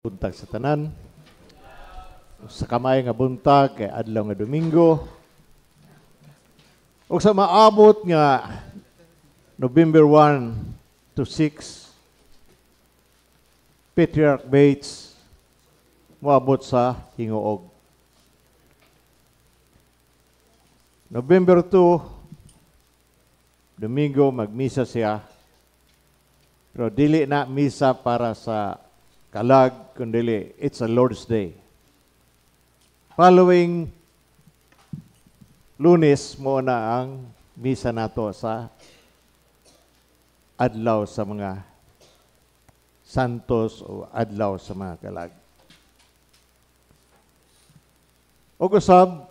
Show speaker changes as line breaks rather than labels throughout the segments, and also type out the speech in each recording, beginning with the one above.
Buntag sa tanan. Sa kamay nga buntag kay adlaw nga Domingo. Ug sa maabot nga November 1 to 6, Patriarch Bates moabot sa Hingoog. November 2, Domingo, magmisa siya. Pero dili na misa para sa kalag, kundi it's a Lord's Day. Following Lunes mo na ang misa nato sa adlaw sa mga santos o adlaw sa mga kalag. O kusab,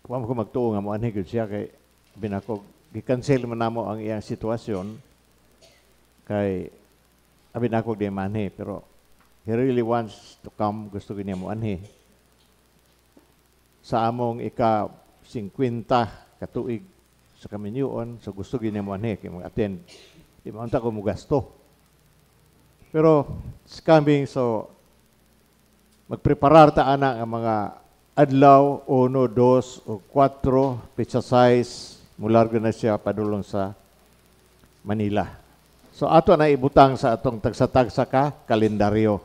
huwag ko magtuo nga mo anhigod siya kay binakog. Gi-cancel man namo ang iyang sitwasyon kay abin ako di manhe, pero he really wants to come, gusto niya mo anhe. Sa among ika-50 katuig sa Kaminyoon, so gusto niya mo anhe, kaya mag-attend. Di maunta ko mo gasto. Pero, it's coming, so magpreparar ta ana ang mga adlaw, 1, 2, o 4, pizza size, mulargo na siya padulong sa Manila. So ato na ibutang sa atong tagsa-tagsa ka kalendaryo.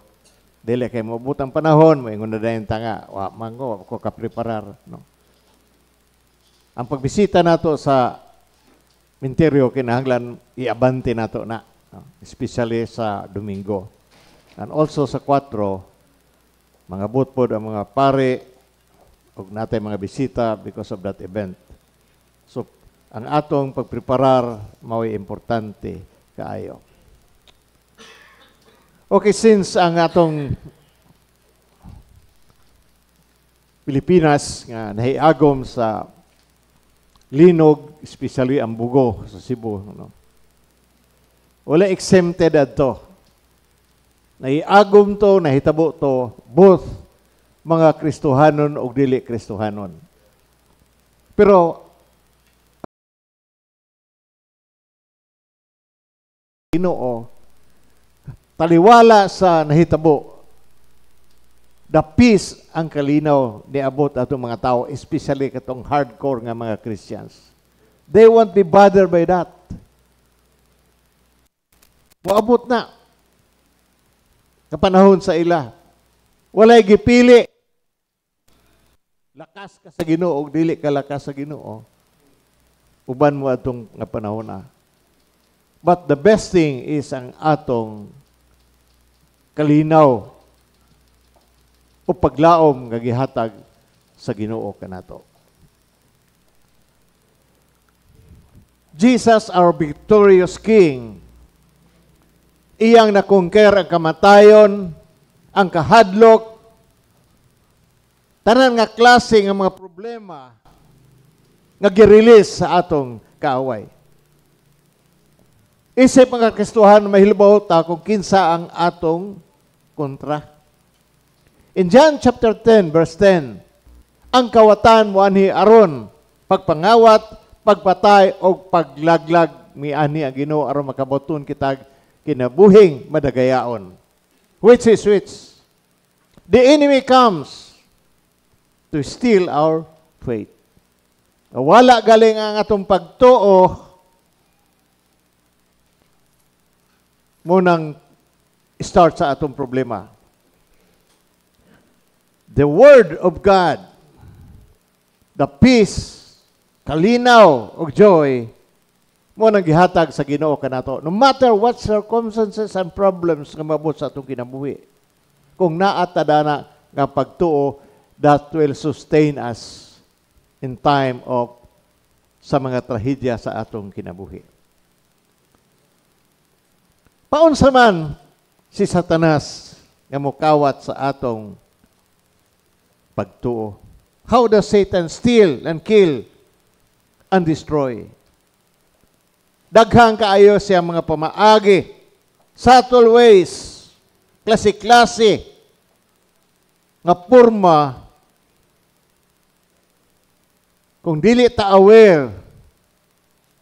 Dili kay mo butang panahon, moingon na dayon tanga, wa mango ko ka preparar, no. Ang pagbisita nato sa menteryo kinahanglan iabante nato na, no? Especially sa Domingo. And also sa 4, mga butpod ang mga pare ug natay mga bisita because of that event. So ang atong pagpreparar mao'y importante kaayo. Okay, since ang atong Pilipinas nga nahiagom sa linog, especially ang bugo sa Cebu, no? Wala exempted adto. Nahiagom to, nahitabo to, both mga Kristohanon o dili Kristohanon. Pero Ginoo taliwala sa nahitabo, the peace ang kalinaw niabot atong mga tao, especially katong hardcore nga mga Christians. They won't be bothered by that. Moabot na kapanahon sa ila. Walay gipili. Lakas ka sa Ginoo o dili ka lakas sa Ginoo. Uban mo atong nga panahon na. But the best thing is ang atong kalinaw o paglaom nga gihatag sa Ginoo kanato. Jesus, our victorious King, iyang nakongker ang kamatayon, ang kahadlok, tanan nga klase nga mga problema nga gi-release sa atong kaaway. Isip mga Kristohan, mahilbaw ta kung kinsa ang atong kontra. In John chapter 10, verse 10, ang kawatan mo anhi aron, pagpangawat, pagpatay, o paglaglag, miani ang Ginoo aron makaboton kitag kinabuhing madagayaon. Which is which? The enemy comes to steal our faith. Wala galing ang atong pagtuo, munang start sa atong problema. The Word of God, the peace, kalinaw, o joy, munang gihatag sa Ginoo kanato. No matter what circumstances and problems nga mabot sa atong kinabuhi, kung naatadana nga pagtuo, that will sustain us in time of sa mga trahedya sa atong kinabuhi. Paunsa man si Satanas nga mukawat sa atong pagtuo? How does Satan steal and kill and destroy? Daghang kaayo siya mga pamaagi, subtle ways, klase-klase, nga porma, kung dili ta aware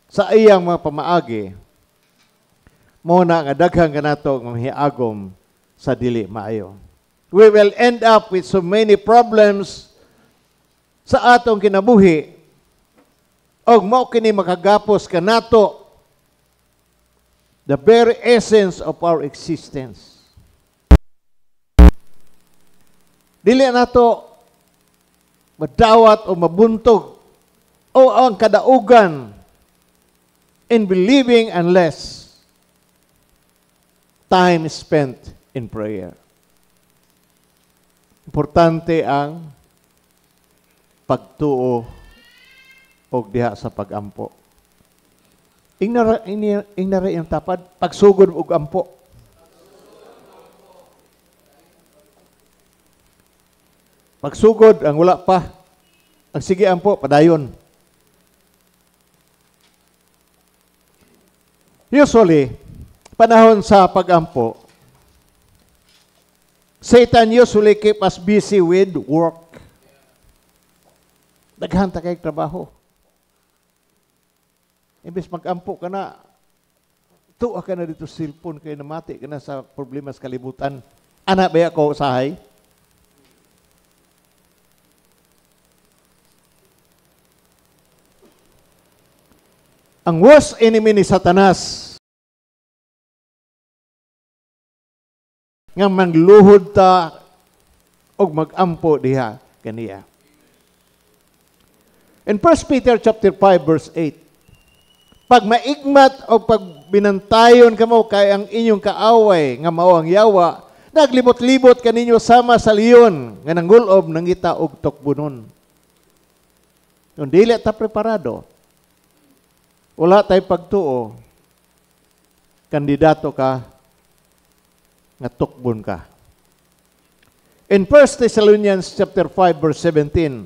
sa iyang mga pamaagi, muna nga daghang kanato ng hiagom sa dili maayo. We will end up with so many problems sa atong kinabuhi og mao kini makagapos kanato the very essence of our existence. Dili nato madawat o mabuntog o ang kadaugan in believing unless time spent in prayer. Importante ang pagtuo o diha sa pagampo. Ingnara yung tapad, pagsugod og ampo. Pagsugod, ang wala pa. Ang sige ampo, padayon. Usually, panahon sa pagampo, Satan usually keep us busy with work. Daghan ta kay trabaho. Imbes mag-ampo ka na, tuwa ka na dito sa cellphone, kaya namati ka na sa problema sa kalibutan. Anak ba ako usahay? Ang worst enemy ni Satanas nga mangluhod ta og mag-ampo diha kaniya. In 1 Peter chapter 5 verse 8, pag maigmat o pag binantayon kamo kay ang inyong kaaway nga mao ang yawa, naglibot-libot kaninyo sama sa leon nga nangulob nangita og tukbunon. Kung dili ta preparado, wala tay pagtuo, kandidato ka nga tukbon ka. In 1 Thessalonians chapter 5 verse 17,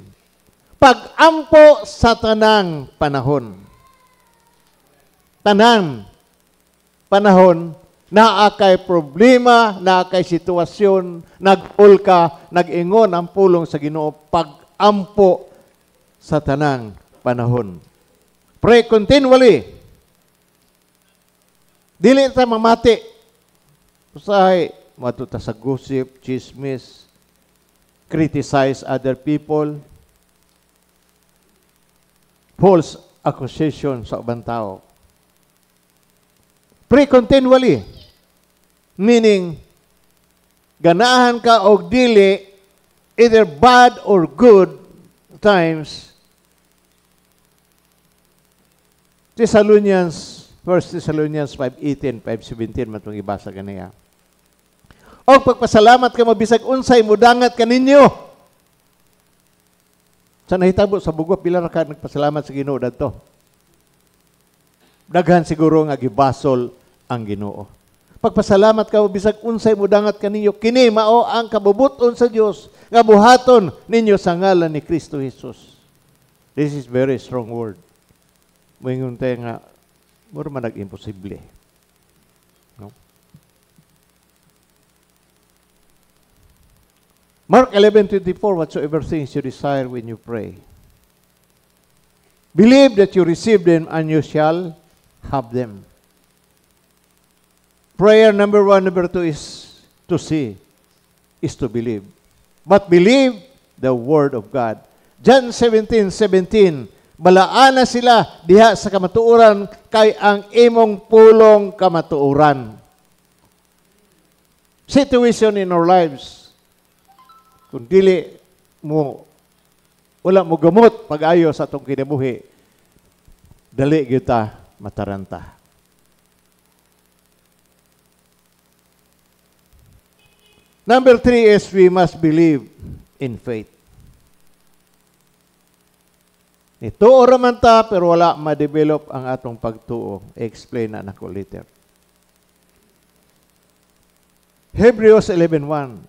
pag-ampo sa tanang panahon. Tanang panahon, naakay problema, naakay sitwasyon, nag-ulka, nag-ingon ang pulong sa Ginoo, pag-ampo sa tanang panahon. Pray continually. Dili ta mamati. Usahay, matuta sa gossip, chismis, criticize other people, false accusation sa ubang tao. Pray continually. Meaning, ganahan ka og dili, either bad or good times. Thessalonians, 1 Thessalonians 5:18, 5:17, matong ibasa kaniya. O pagpasalamat ka mabisag unsay mudangat kaninyo. Sa nahitabo sa bugwa, pila ra ka nagpasalamat sa Ginoo dadto. Daghan siguro nga gibasol ang Ginoo. Pagpasalamat ka bisag unsay mudangat kaninyo, kini mao ang kabubuton sa Dios nga buhaton ninyo sa ngalan ni Kristo Jesus. This is very strong word. Moingon tayo nga, mura man nag-imposible. No? Mark 11:24, whatsoever things you desire when you pray, believe that you receive them and you shall have them. Prayer number 1, number 2 is to see, is to believe. But believe the word of God. John 17:17, balaan na sila diha sa kamatuoran kay ang imong pulong kamatuoran. Situation in our lives, kung dili mo, wala mo gamot pag-ayo sa itong kinabuhi, dali kita mataranta. Number 3 is we must believe in faith. Ituo raman ta, pero wala ma-develop ang atong pagtuo. I-explain na nako later. Hebrews 11:1.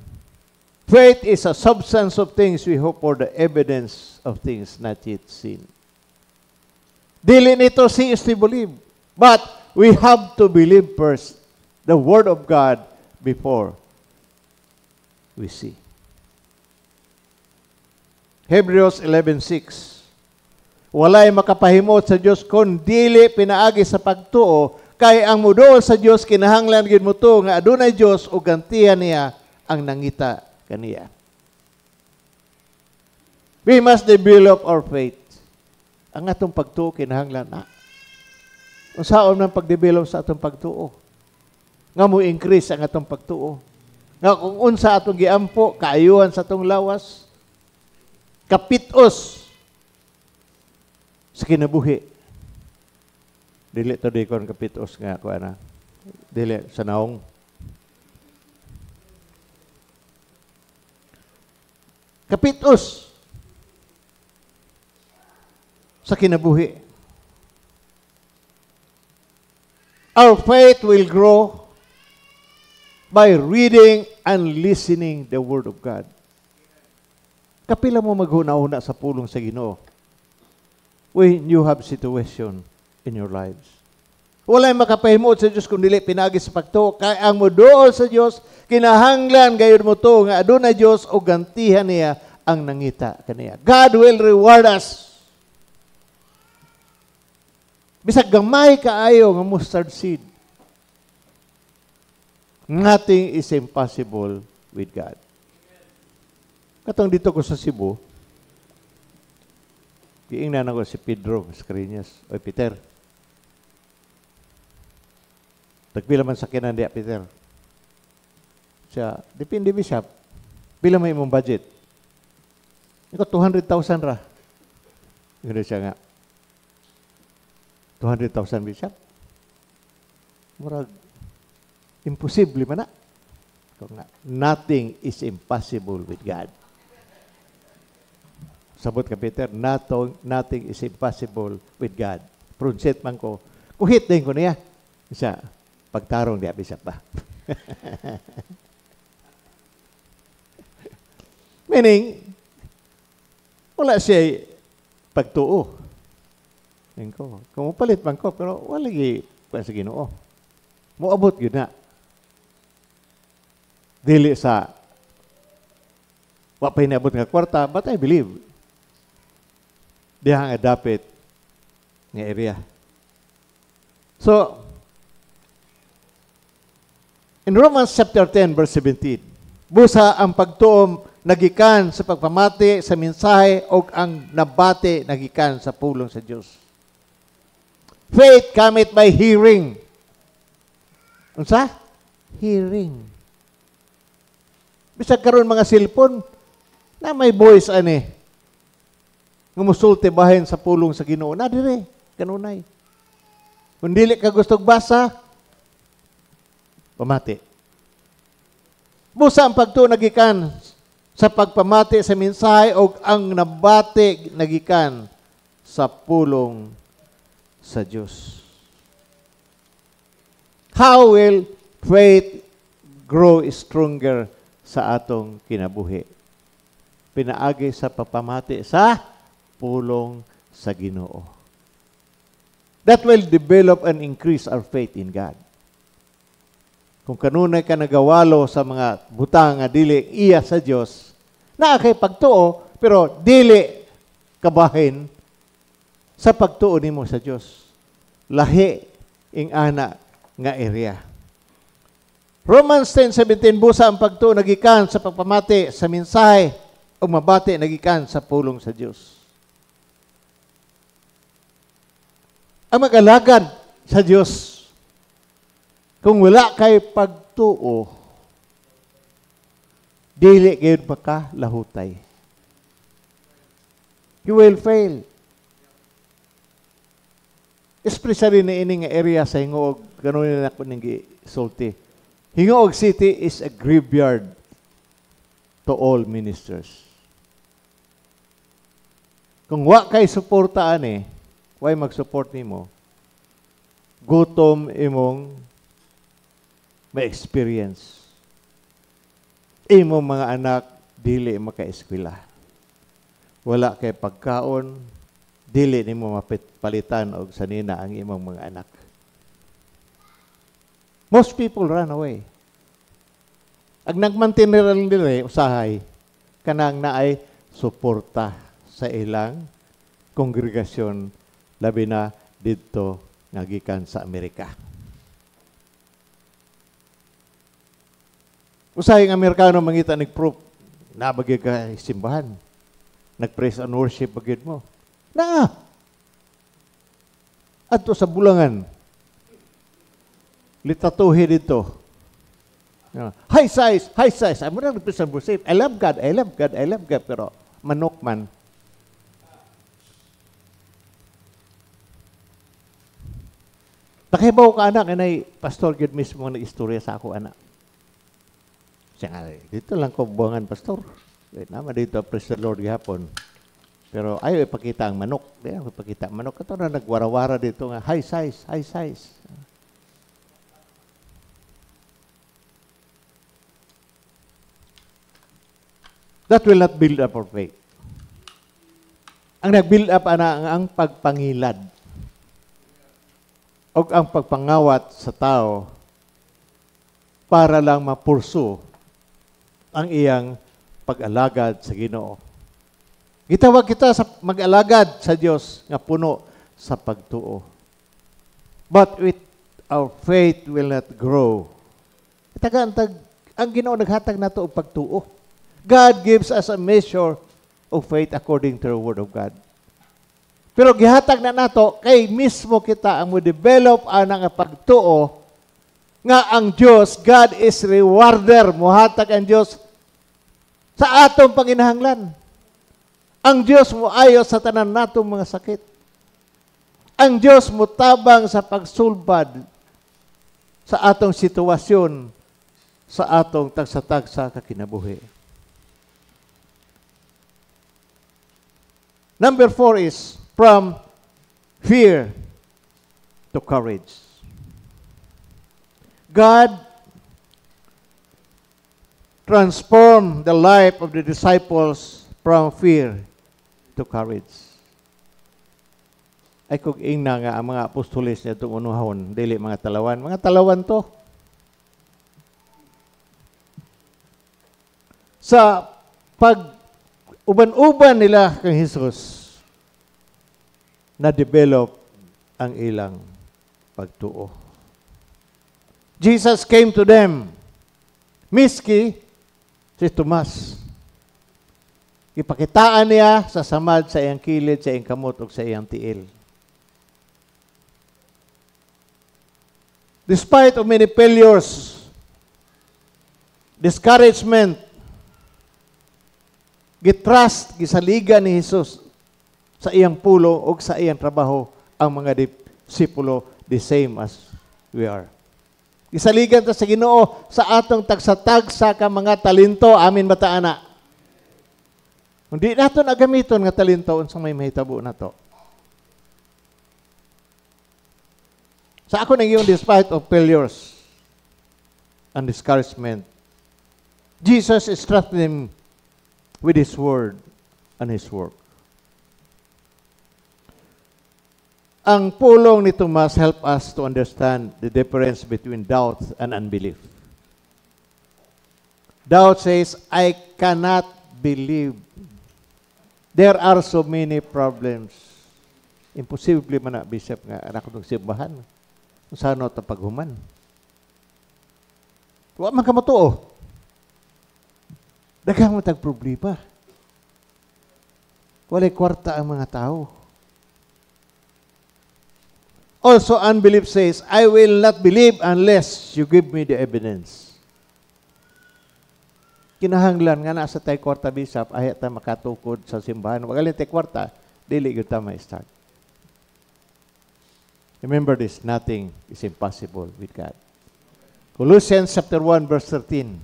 Faith is a substance of things we hope for, the evidence of things not yet seen. Dili nito see is to believe. But we have to believe first the Word of God before we see. Hebrews 11:6. Walay makapahimot sa Dios kun dili pinaagi sa pagtuo kay ang muduol sa Dios kinahanglan gid mo to nga adunay Dios ug gantihan niya ang nangita kaniya. We must develop our faith. Ang atong pagtuo kinahanglan na. Unsaon man pagdevelop sa atong pagtuo? Nga mo increase ang atong pagtuo. Nga kung unsa atong giampo, kaayuhan sa atong lawas, kapitos sa kinabuhi. Dili to di kon kapitos nga ko ana. Dili sa naong. Kapitos sa kinabuhi. Our faith will grow by reading and listening the Word of God. Kapila mo maghuna-huna sa pulong sa Ginoo when you have situation in your lives. Walay makapahimot sa Dios kung dili pinagi sa pagtuo. Kay ang moduol sa Dios kinahanglan gayud mo to nga adunay Dios o gantihan niya ang nangita kaniya. God will reward us. Bisag gamay kaayo nga mustard seed. Nothing is impossible with God. Katong dito ko sa Cebu, giingnan ako si Pedro Mascareñas. Oy, Peter. Tagpila man sakyanan diya, Peter. Siya, depende bishop. Pila may imong budget? Iko 200,000 ra. Gano'n siya nga. 200,000 bishop. Murag imposible man na. Kung nga, nothing is impossible with God. Sabot ka, Peter, nothing is impossible with God. Prunset man ko. Kuhit din ko niya. Siya, pagtarong diya, bishop ba? Meaning, wala siya pagtuo. Kung mapalit man ko, pero wala lagi pa sa Ginoo. Muabot yun na. Dili sa wapay niabot nga kwarta, but I believe diha nga dapit nga area. So, in Romans chapter 10, verse 17, busa ang pagtuom nagikan sa pagpamati sa mensahe o ang nabati nagikan sa pulong sa Diyos. Faith cometh by hearing. Unsa? Hearing. Bisag karon mga cellphone na may voice ani. Nga musulti bahin sa pulong sa Ginoo na dire kanunay. Kung dili ka gustong basa, pamati. Busa ang pagtuo nagikan sa pagpamati sa mensahe o ang nabati nagikan sa pulong sa Diyos. How will faith grow stronger sa atong kinabuhi? Pinaagi sa pagpamati sa pulong sa Ginoo. That will develop and increase our faith in God. Kung kanunay ka nagawalo sa mga butang nga dili iya sa Dios, naa kay pagtuo pero dili kabahin sa pagtuo nimo sa Dios. Lahi ing ana nga area. Romans 10:17 busa ang pagtuo nagikan sa pagpamati sa mensahe o mabati nagikan sa pulong sa Dios. Ang mag-alagad sa Diyos, kung wala kay pagtuo, dili gayon pa ka lahutay. You will fail. Especially na ining area sa Hingoog, gano'n na ako nang gisulti. Hingoog City is a graveyard to all ministers. Kung wa kay suportaan why mag-support nimo? Gutom imong may experience. Imong mga anak dili maka-eskwela. Wala kay pagkaon, dili nimo mapalitan og sanina ang imong mga anak. Most people run away. Ag nagmantinir lang dire usahay kanang naay suporta sa ilang kongregasyon labi na didto nga gikan sa Amerika. Usahay ang Amerikano mangita nag-proof na bagay ka simbahan. Nag-praise and worship bagay mo. Na! Ato sa bulangan. Litatuhi dito. High size, high size. I'm not nag-praise and worship. I love God, I love God, I love God. Pero manok man. Nakibaw ka anak, inay, pastor, gid mismo nag-istorya sa ako anak. Siya nga, dito lang ko buwangan, pastor. Naman dito, praise the Lord gihapon. Pero ayaw ipakita ang manok. Ayaw ipakita ang manok. Ito na nagwara-wara dito nga, high size, high size. That will not build up our faith. Ang nag-build up ang pagpangilad o ang pagpangawat sa tao para lang mapursu ang iyang pag-alagad sa Ginoo. Gitawag kita sa mag-alagad sa Dios nga puno sa pagtuo. But with our faith will not grow. Ang Ginoo naghatag nato og pagtuo. God gives us a measure of faith according to the Word of God. Pero gihatag na nato kay mismo kita ang mo-develop ang pagtuo nga ang Dios, God is rewarder. Muhatag ang Dios sa atong panginahanglan. Ang Dios mo ayo sa tanan natong mga sakit. Ang Dios mo tabang sa pagsulbad sa atong sitwasyon, sa atong tagsa-tagsa kakinabuhi. Number 4 is from fear to courage. God transformed the life of the disciples from fear to courage. Ay kung ingna nga ang mga apostoles niya itong unuhon, dili mga talawan. Mga talawan to. Sa pag-uban-uban nila kang Jesus, na-develop ang ilang pagtuo. Jesus came to them, miski si Tomas. Ipakitaan niya sa samad sa iyang kilid, sa iyang kamot, o sa iyang tiil. Despite of many failures, discouragement, gitrust, gisaligan ni Jesus sa iyang pulo o sa iyang trabaho ang mga disipulo the same as we are. Gisaligan ta sa Ginoo sa atong tagsa-tagsa ka mga talento, amin ba ta ana? Hindi nato nagamiton nga talento unsang may mahitabo nato. Sa ako nang yung despite of failures and discouragement, Jesus is strengthening with His Word and His work. Ang pulong ni Tomas help us to understand the difference between doubt and unbelief. Doubt says, I cannot believe. There are so many problems. Imposible man na, Bishop, nga anak ng simbahan. Kung saan ito paghuman. Huwag man ka matuo. Daghang matag problema. Walay kwarta ang mga tao. Also, unbelief says, I will not believe unless you give me the evidence. Kinahanglan nga nasa tay kwarta, Bishop, ayat ta makatukod sa simbahan. Wag alin tay kwarta, dili gyud ta ma-start. Remember this, nothing is impossible with God. Colossians chapter 1 verse 13.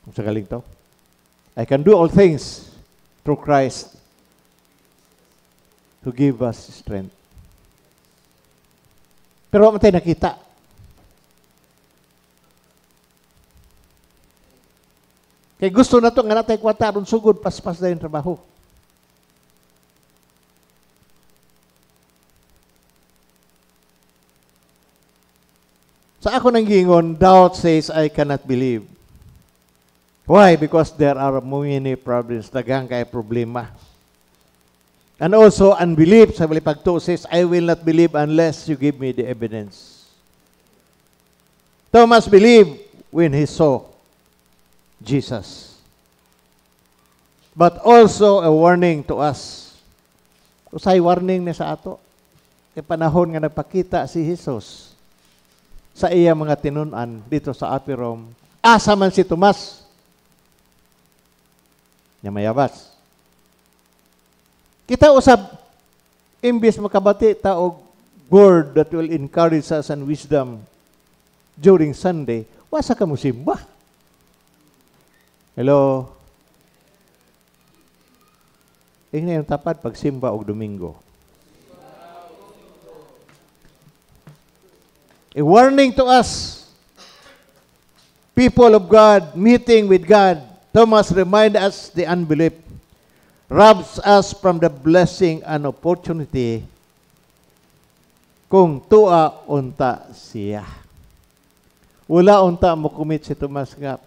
Kung sa galing to, I can do all things through Christ who give us strength. Pero wala tayo nakita. Kaya gusto na ito nga natay kwata, ron sugod, paspas na yung trabaho. Sa ako nang gingon, doubt says, I cannot believe. Why? Because there are many problems. Daghang kay problema. And also, unbelief, sa pagtuo says, I will not believe unless you give me the evidence. Thomas believed when he saw Jesus. But also a warning to us. Usay warning ni sa ato. E panahon nga nagpakita si Jesus sa iya mga tinunan dito sa Apirom. Asa man si Tomas. Nya mayabas. Kita usab imbis makabati ta og word that will encourage us and wisdom during Sunday, wasa ka mo simba. Hello? Ingna yung tapat pag simba og Domingo. A warning to us, people of God, meeting with God. Thomas remind us the unbelief, robs us from the blessing and opportunity kung tua unta siya. Wala unta mo commit si Tomas nga,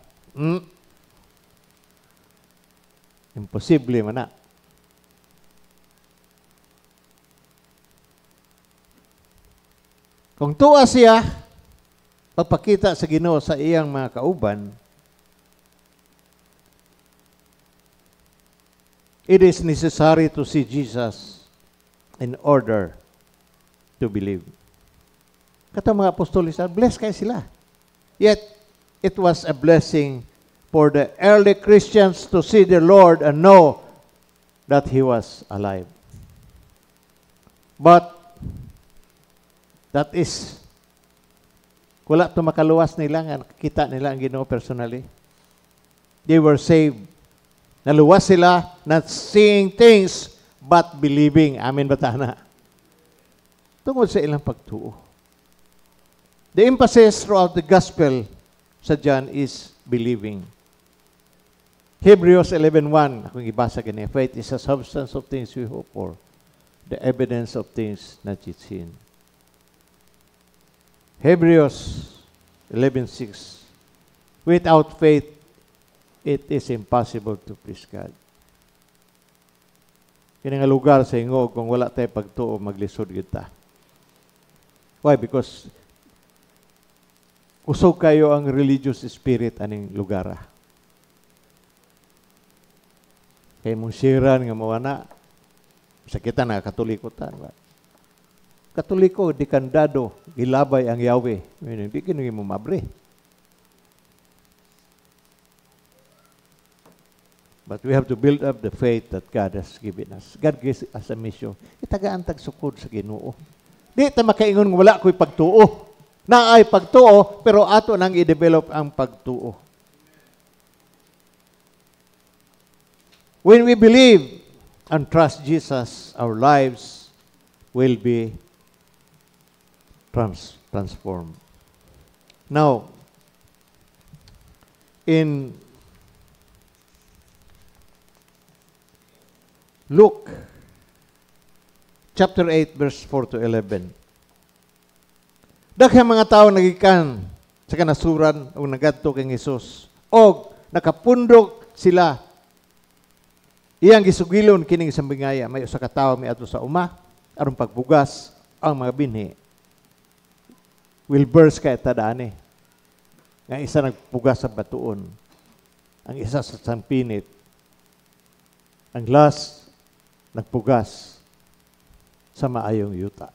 imposible man na. Kung tuwa siya, pagpakita sa Ginoo sa iyang mga kauban, it is necessary to see Jesus in order to believe. Katong mga apostolis, blessed kayo sila. Yet, it was a blessing for the early Christians to see the Lord and know that He was alive. But, that is, wala ito makaluwas nila, nga kita nila ang Ginoo personally. They were saved. Naluwas sila, not seeing things, but believing. Amen ba tana? Tungod sa ilang pagtuo. The emphasis throughout the gospel sa John is believing. Hebrews 11:1, akong ibasa gani, faith is a substance of things we hope for, the evidence of things not yet seen. Hebrews 11:6, without faith, it is impossible to please God. Kini nga lugar sa ingo, kung wala tayo pagtuo, maglisod kita. Why? Because usog kayo ang religious spirit aning lugar. Kaya mong siran nga mawana, sa kita na katulikutan. Katoliko, di kandado, gilabay ang Yahweh. Hindi kinungi mo mabre. But we have to build up the faith that God has given us. God gives us a mission. Itagaan tagsukod sa Ginoo. Di ta makaingon wala ko'y pagtuo. Naay pagtuo, pero ato nang i-develop ang pagtuo. When we believe and trust Jesus, our lives will be transformed. Now, in Luke chapter 8 verse 4 to 11, daghang mga tao nagikan sa kanasuran o nagadto kay Hesus og nakapundok sila. Iyang gisugilon kining sambingaya, may usa ka tawo miadto sa uma aron pagbugas ang mga binhi. Will burst kay tadani. Nga isa nagpugas sa batuon, ang isa sa sampinit, ang last nagpugas sa maayong yuta.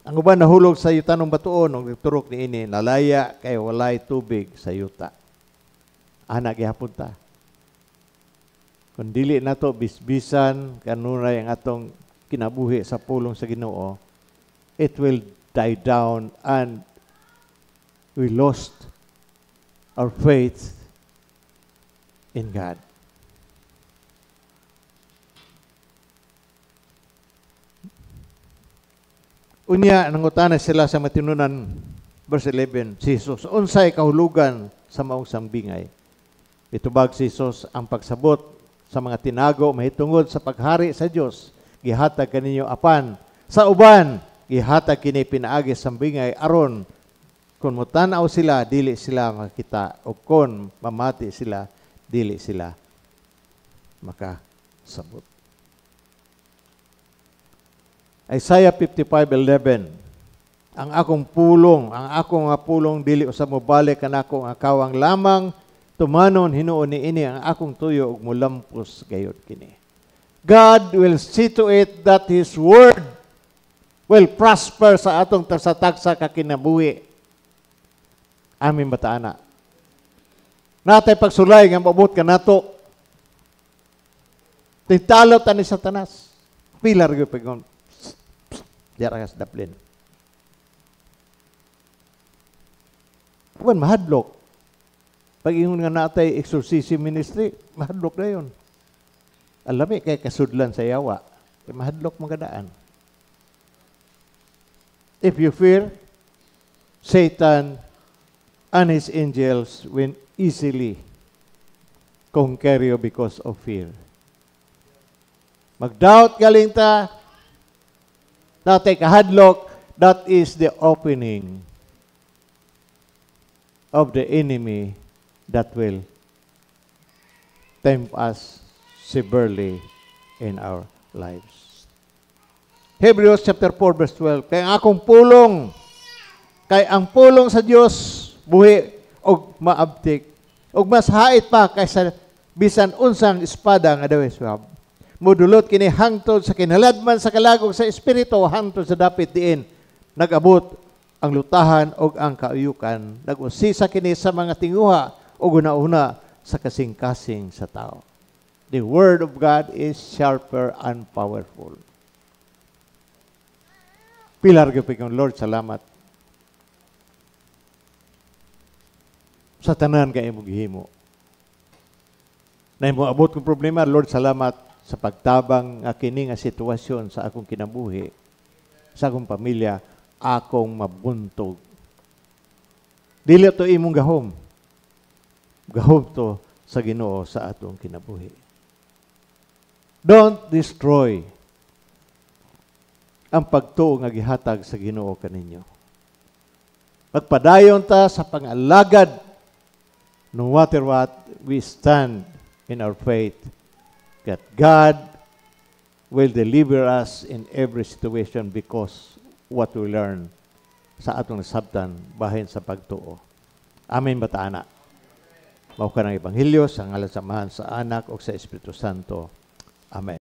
Ang uban nahulog sa yuta ng batuon, nung nagturok ni ini, nalaya kay walay tubig sa yuta. Anak gihapon ta. Kung dili nato bisbisan kanunay ang atong kinabuhi sa pulong sa Ginoo, it will die down and we lost our faith in God. Unya, nangutana sila sa matinunan, verse 11, si Jesus, unsay kahulugan sa maong sambingay? Itubag si Jesus, ang pagsabot sa mga tinago, mahitungod sa paghari sa Diyos, gihatag kaninyo apan. Sa uban, gihatag kini pinaagi sambingay, aron, kung mutanaw sila, dili sila makita, o kung mamati sila, dili sila makasabot. Isaiah 55:11. ang akong pulong, ang akong nga pulong dili usab mo balik kanako ang akawang lamang tumanon hinuon niini ang akong tuyo ug mulampos gayud kini. God will see to it that His word will prosper sa atong tagsa-tagsa ka kinabuhi. Amin bataana. Natay pagsulay nga maabot ka nato. Tintalot ani Satanas. Pilar gyud pagong. Diara ka sa daplin. Kuan mahadlok. Pag ingon nga natay exorcism ministry, mahadlok na yun. Alami kay kasudlan sa yawa. Kay mahadlok magadaan. If you fear, Satan and his angels will easily conquer you because of fear. Mag-doubt galing ta, natay kahadlok, that is the opening of the enemy that will tempt us severely in our lives. Hebrews chapter 4 verse 12, kay ang akong pulong, kay ang pulong sa Dios buhi og maabtik, og mas hait pa kaysa bisan unsang espada nga daw swab. Mudulot kini hangtod sa kinaladman sa kalagog sa espiritu hangtod sa dapit diin nagabot ang lutahan og ang kauyukan, nag-usisa kini sa mga tinguha ug una-una sa kasing-kasing sa tao. The word of God is sharper and powerful. Pilar gyud pigong Lord, salamat sa tanan kay imong gihimo. Na imong abot kong problema, Lord, salamat sa pagtabang nga kini nga sitwasyon sa akong kinabuhi, sa akong pamilya, akong mabuntog. Dili to imong gahom. Gahom to sa Ginoo sa atong kinabuhi. Don't destroy ang pagtuo nga gihatag sa Ginoo kaninyo. Magpadayon ta sa pangalagad no matter what, we stand in our faith that God will deliver us in every situation because what we learn sa atong nasabtan bahin sa pagtuo. Amen bataana. Mao ka ng Ebanghelyo sa ngalan sa Amahan, sa Anak, o sa Espiritu Santo. Amen.